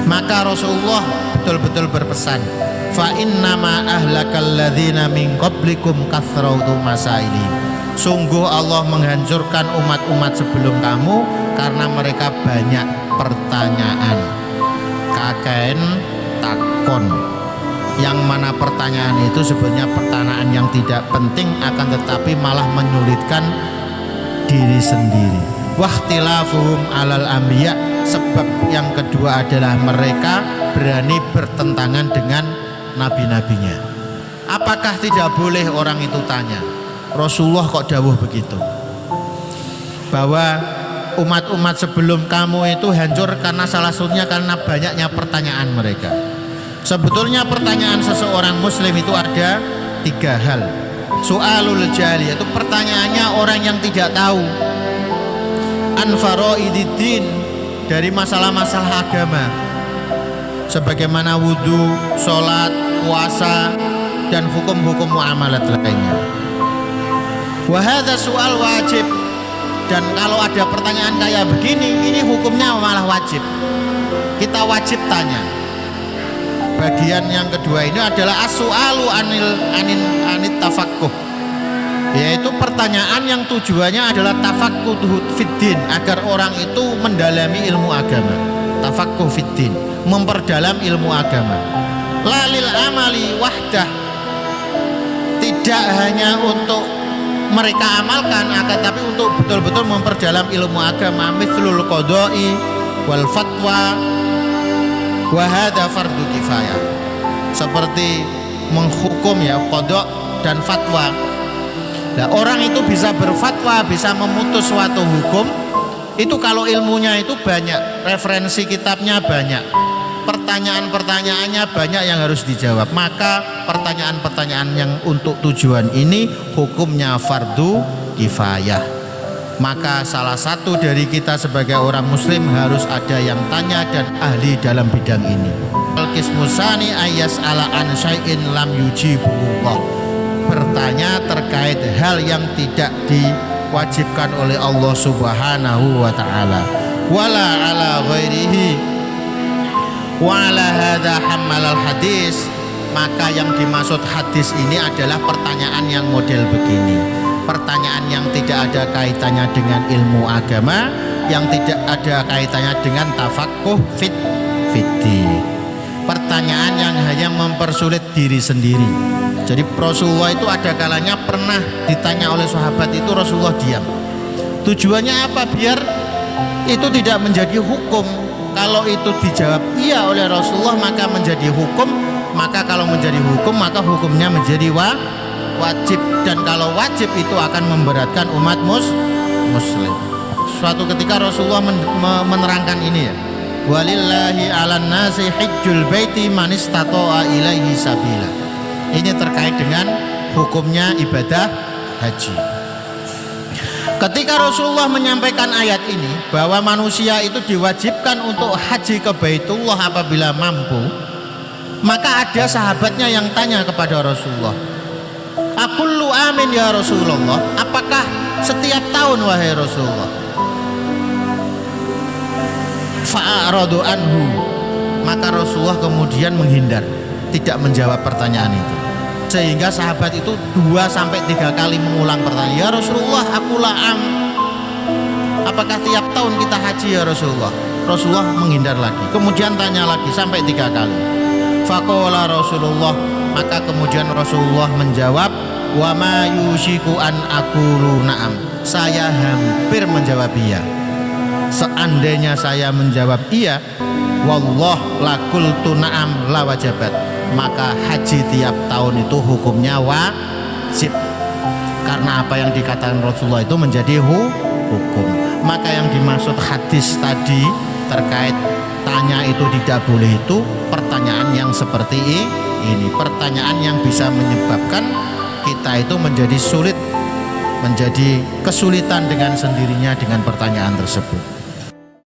Maka Rasulullah betul-betul berpesan, fa innama ahlakal ladzina min qablikum kathratu masaili. Sungguh Allah menghancurkan umat-umat sebelum kamu karena mereka banyak pertanyaan. Kaken takon, yang mana pertanyaan itu sebenarnya pertanyaan yang tidak penting, akan tetapi malah menyulitkan diri sendiri. Wahtilafuhum alal anbiya, sebab yang kedua adalah mereka berani bertentangan dengan nabi-nabinya. Apakah tidak boleh orang itu tanya? Rasulullah kok dawuh begitu, bahwa umat-umat sebelum kamu itu hancur karena salah satunya karena banyaknya pertanyaan mereka. Sebetulnya pertanyaan seseorang muslim itu ada 3 hal. Soalul jali, itu pertanyaannya orang yang tidak tahu. An faraididdin, dari masalah-masalah agama, sebagaimana wudhu, sholat, puasa, dan hukum-hukum muamalat lainnya. Wa hadza soal wajib, dan kalau ada pertanyaan kayak begini, ini hukumnya malah wajib, kita wajib tanya. Bagian yang kedua ini adalah as-su'alu anit tafaqquh, yaitu pertanyaan yang tujuannya adalah tafaqquh fiddin, agar orang itu mendalami ilmu agama. Tafaqquh fiddin, memperdalam ilmu agama. Lalil amali wahdah, tidak hanya untuk mereka amalkan, akan tapi untuk betul-betul memperdalam ilmu agama. Mithlul qada'i wal fatwa wa hadza fardu kifayah, seperti menghukum ya, qada dan fatwa. Nah, orang itu bisa berfatwa, bisa memutus suatu hukum itu kalau ilmunya itu banyak, referensi kitabnya banyak, pertanyaan-pertanyaannya banyak yang harus dijawab. Maka pertanyaan-pertanyaan yang untuk tujuan ini hukumnya fardu kifayah. Maka salah satu dari kita sebagai orang muslim harus ada yang tanya dan ahli dalam bidang ini. Al-qismusani ayas ala an syai'in lam yujibullah, bertanya terkait hal yang tidak diwajibkan oleh Allah Subhanahu wa ta'ala. Wala ala ghairihi wa ala hadza hammalal hadis, maka yang dimaksud hadis ini adalah pertanyaan yang model begini, pertanyaan yang tidak ada kaitannya dengan ilmu agama, yang tidak ada kaitannya dengan tafaqquh fiddin, pertanyaan yang hanya mempersulit diri sendiri. Jadi Rasulullah itu ada kalanya pernah ditanya oleh sahabat itu, Rasulullah diam. Tujuannya apa? Biar itu tidak menjadi hukum. Kalau itu dijawab iya oleh Rasulullah maka menjadi hukum, maka kalau menjadi hukum maka hukumnya menjadi wajib, dan kalau wajib itu akan memberatkan umat muslim. Suatu ketika Rasulullah menerangkan ini ya, walillahi 'alan nasi hajjul baiti man istata'a ilaihi sabila. Ini terkait dengan hukumnya ibadah haji. Ketika Rasulullah menyampaikan ayat ini bahwa manusia itu diwajibkan untuk haji ke Baitullah apabila mampu, maka ada sahabatnya yang tanya kepada Rasulullah, "Aqullu amin ya Rasulullah?" Apakah setiap tahun wahai Rasulullah? Fa'aradu anhu, maka Rasulullah kemudian menghindar, tidak menjawab pertanyaan itu. Sehingga sahabat itu 2-3 kali mengulang pertanyaan, "Ya Rasulullah, aqula am, apakah tiap tahun kita haji ya Rasulullah?" Rasulullah menghindar lagi, kemudian tanya lagi sampai 3 kali. Faqala Rasulullah, maka kemudian Rasulullah menjawab, "Wa ma yushiku an aqulu na'am." Saya hampir menjawab iya. Seandainya saya menjawab iya, wallah laqultu na'am la wajabat, maka haji tiap tahun itu hukumnya wajib, karena apa yang dikatakan Rasulullah itu menjadi hukum. Maka yang dimaksud hadis tadi terkait tanya itu tidak boleh, itu pertanyaan yang seperti ini, pertanyaan yang bisa menyebabkan kita itu menjadi sulit, menjadi kesulitan dengan sendirinya dengan pertanyaan tersebut.